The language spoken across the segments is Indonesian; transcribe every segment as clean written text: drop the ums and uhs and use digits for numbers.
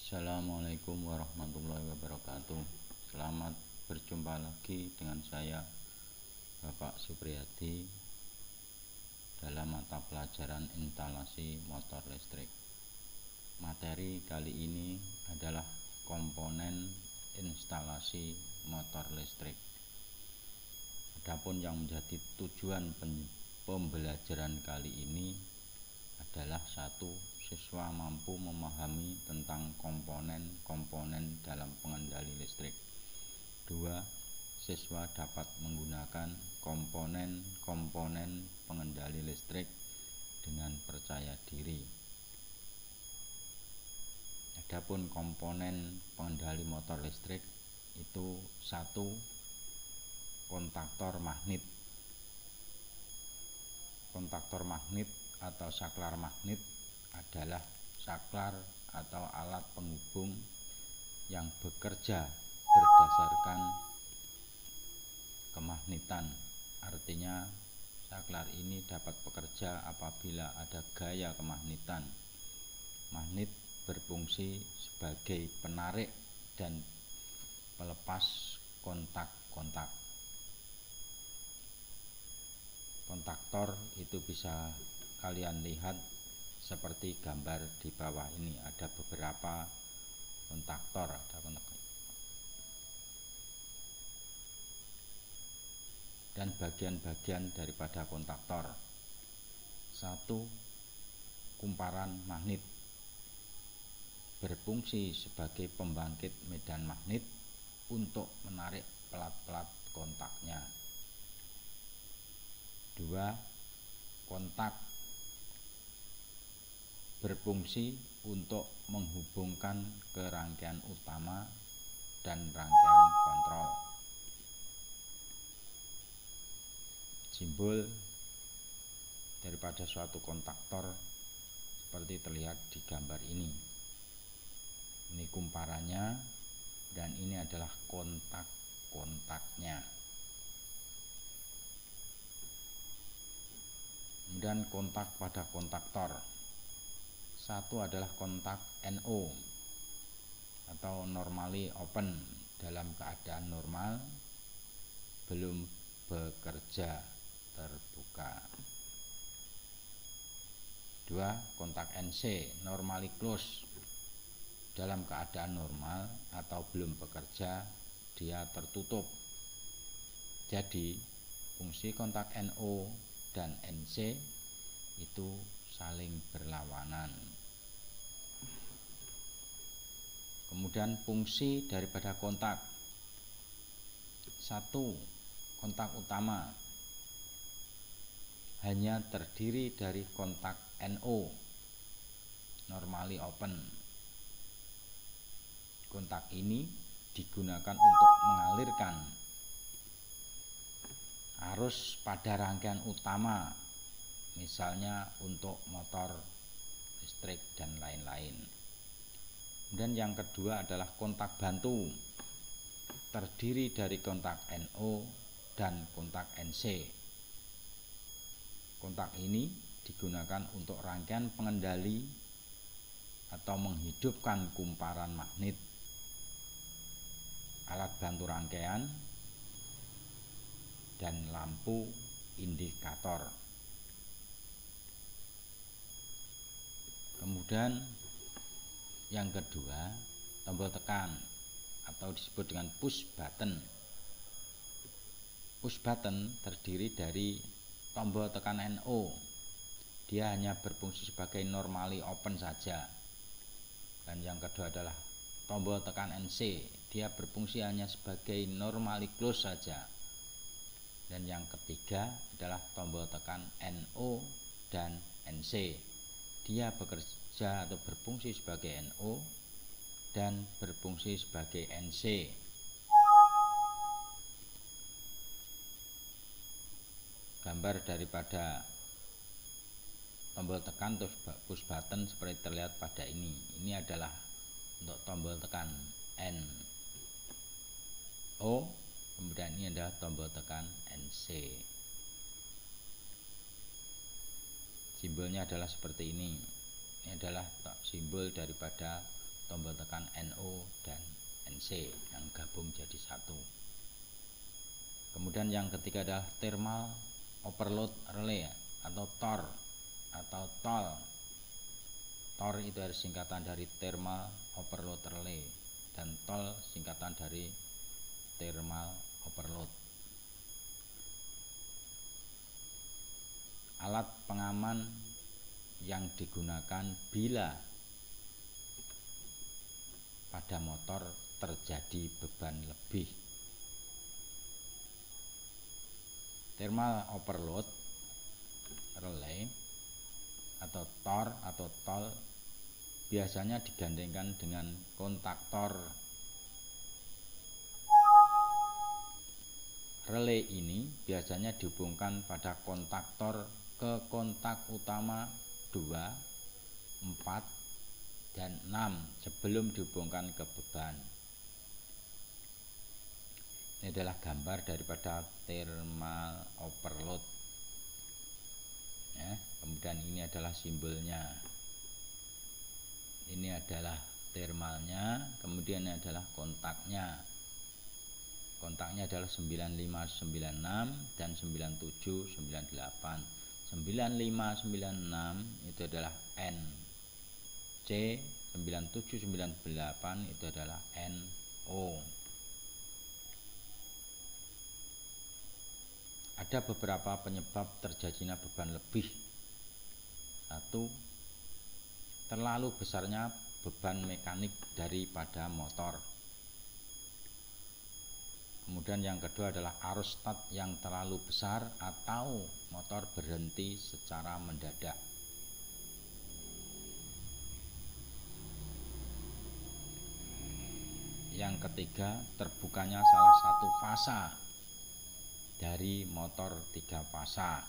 Assalamualaikum warahmatullahi wabarakatuh. Selamat berjumpa lagi dengan saya Bapak Supriyadi dalam mata pelajaran instalasi motor listrik. Materi kali ini adalah komponen instalasi motor listrik. Adapun yang menjadi tujuan pembelajaran kali ini adalah satu, siswa mampu memahami tentang komponen-komponen dalam pengendali listrik. Dua, siswa dapat menggunakan komponen-komponen pengendali listrik dengan percaya diri. Adapun komponen pengendali motor listrik itu satu, kontaktor magnet. Kontaktor magnet atau saklar magnet adalah saklar atau alat penghubung yang bekerja berdasarkan kemagnetan. Artinya saklar ini dapat bekerja apabila ada gaya kemagnetan. Magnet berfungsi sebagai penarik dan pelepas kontak-kontak. Kontaktor itu bisa kalian lihat seperti gambar di bawah ini, ada beberapa kontaktor, dan bagian-bagian daripada kontaktor. Satu, kumparan magnet berfungsi sebagai pembangkit medan magnet untuk menarik pelat-pelat kontaknya. Dua, kontak berfungsi untuk menghubungkan ke rangkaian utama dan rangkaian kontrol. Simbol daripada suatu kontaktor seperti terlihat di gambar ini. Ini kumparannya dan ini adalah kontak-kontaknya. Kemudian kontak pada kontaktor. Satu adalah kontak NO atau normally open, dalam keadaan normal, belum bekerja, terbuka. Dua, kontak NC, normally close, dalam keadaan normal atau belum bekerja, dia tertutup. Jadi fungsi kontak NO dan NC itu saling berlawanan. Kemudian fungsi daripada kontak. Satu, kontak utama hanya terdiri dari kontak NO, normally open. Kontak ini digunakan untuk mengalirkan arus pada rangkaian utama, misalnya untuk motor listrik dan lain-lain. Dan yang kedua adalah kontak bantu, terdiri dari kontak NO dan kontak NC. Kontak ini digunakan untuk rangkaian pengendali atau menghidupkan kumparan magnet, alat bantu rangkaian, dan lampu indikator. Kemudian yang kedua, tombol tekan atau disebut dengan push button. Push button terdiri dari tombol tekan NO. Dia hanya berfungsi sebagai normally open saja. Dan yang kedua adalah tombol tekan NC. Dia berfungsi hanya sebagai normally close saja. Dan yang ketiga adalah tombol tekan NO dan NC. Dia bekerja atau berfungsi sebagai NO dan berfungsi sebagai NC. Gambar daripada tombol tekan atau push button seperti terlihat pada ini. Ini adalah untuk tombol tekan NO, kemudian ini adalah tombol tekan NC. Simbolnya adalah seperti ini. Ini adalah simbol daripada tombol tekan NO dan NC yang gabung jadi satu. Kemudian yang ketiga adalah thermal overload relay atau TOR atau TOL. TOR itu adalah singkatan dari thermal overload relay dan TOL singkatan dari thermal overload. Alat pengaman yang digunakan bila pada motor terjadi beban lebih. Thermal overload relay atau TOR atau TOL biasanya digandengkan dengan kontaktor. Relay ini biasanya dihubungkan pada kontaktor ke kontak utama 2, 4, dan 6 sebelum dihubungkan ke beban. Ini adalah gambar daripada thermal overload ya. Kemudian ini adalah simbolnya, ini adalah thermalnya, kemudian ini adalah kontaknya. Kontaknya adalah 9596 dan 9798. 9596 itu adalah N C, 9798 itu adalah NO. Ada beberapa penyebab terjadinya beban lebih. 1. Terlalu besarnya beban mekanik daripada motor. Kemudian yang kedua adalah arus start yang terlalu besar atau motor berhenti secara mendadak. Yang ketiga, terbukanya salah satu fasa dari motor 3 fasa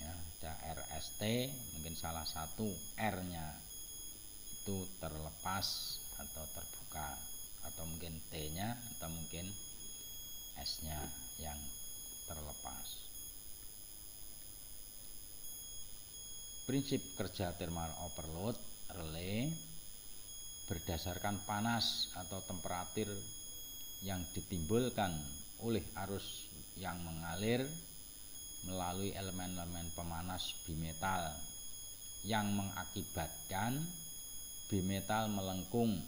ya, ada RST, mungkin salah satu R-nya itu terlepas atau terbuka, atau mungkin T-nya, atau mungkin S-nya yang terlepas. Prinsip kerja thermal overload relay berdasarkan panas atau temperatur yang ditimbulkan oleh arus yang mengalir melalui elemen-elemen pemanas bimetal yang mengakibatkan bimetal melengkung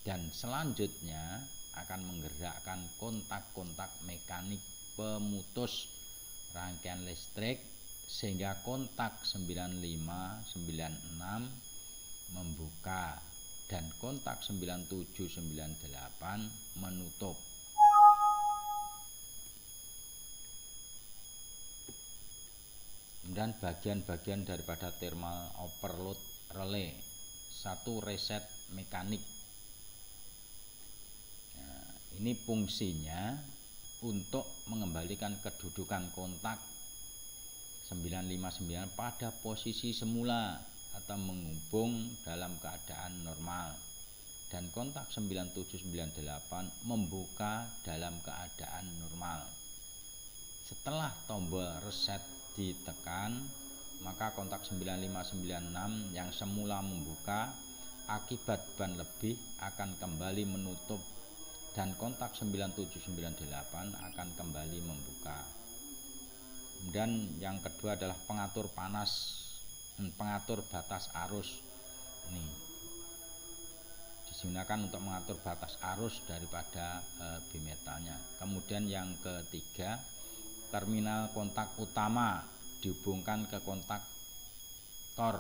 dan selanjutnya akan menggerakkan kontak-kontak mekanik pemutus rangkaian listrik sehingga kontak 9596 membuka dan kontak 9798 menutup. Kemudian bagian-bagian daripada thermal overload relay. 1. Reset mekanik. Nah, ini fungsinya untuk mengembalikan kedudukan kontak 959 pada posisi semula atau menghubung dalam keadaan normal, dan kontak 9798 membuka dalam keadaan normal. Setelah tombol reset ditekan, maka kontak 9596 yang semula membuka akibat beban lebih akan kembali menutup dan kontak 9798 akan kembali membuka. Kemudian yang kedua adalah pengatur panas, pengatur batas arus. Ini digunakan untuk mengatur batas arus daripada bimetalnya. Kemudian yang ketiga, terminal kontak utama dihubungkan ke kontak TOR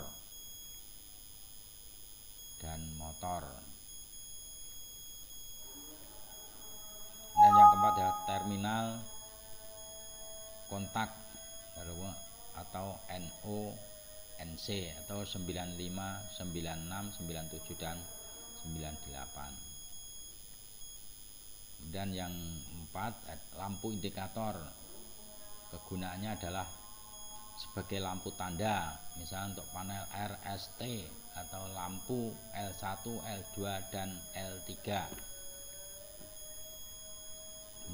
dan motor. Dan yang keempat adalah terminal kontak atau NO NC atau 95, 96, 97 dan 98. Kemudian yang empat, lampu indikator. Kegunaannya adalah sebagai lampu tanda, misalnya untuk panel RST atau lampu L1, L2 dan L3.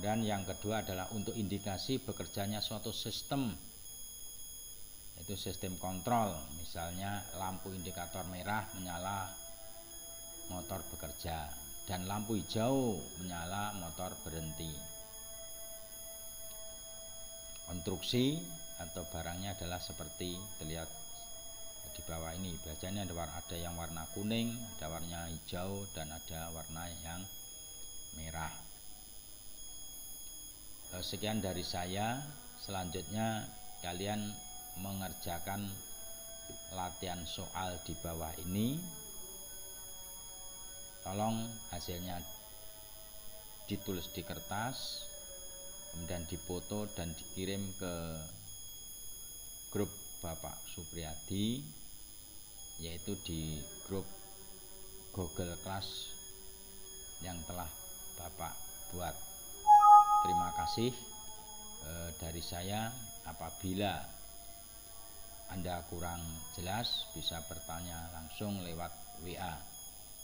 Dan yang kedua adalah untuk indikasi bekerjanya suatu sistem, yaitu sistem kontrol. Misalnya lampu indikator merah menyala, motor bekerja, dan lampu hijau menyala, motor berhenti. Konstruksi atau barangnya adalah seperti terlihat di bawah ini. Biasanya ada yang warna kuning, ada warna hijau, dan ada warna yang merah. Sekian dari saya. Selanjutnya kalian mengerjakan latihan soal di bawah ini. Tolong hasilnya ditulis di kertas, kemudian dipoto dan dikirim ke grup Bapak Supriyadi, yaitu di grup Google Class yang telah Bapak buat. Terima kasih dari saya. Apabila Anda kurang jelas, bisa bertanya langsung lewat WA.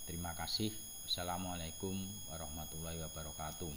Terima kasih. Wassalamualaikum warahmatullahi wabarakatuh.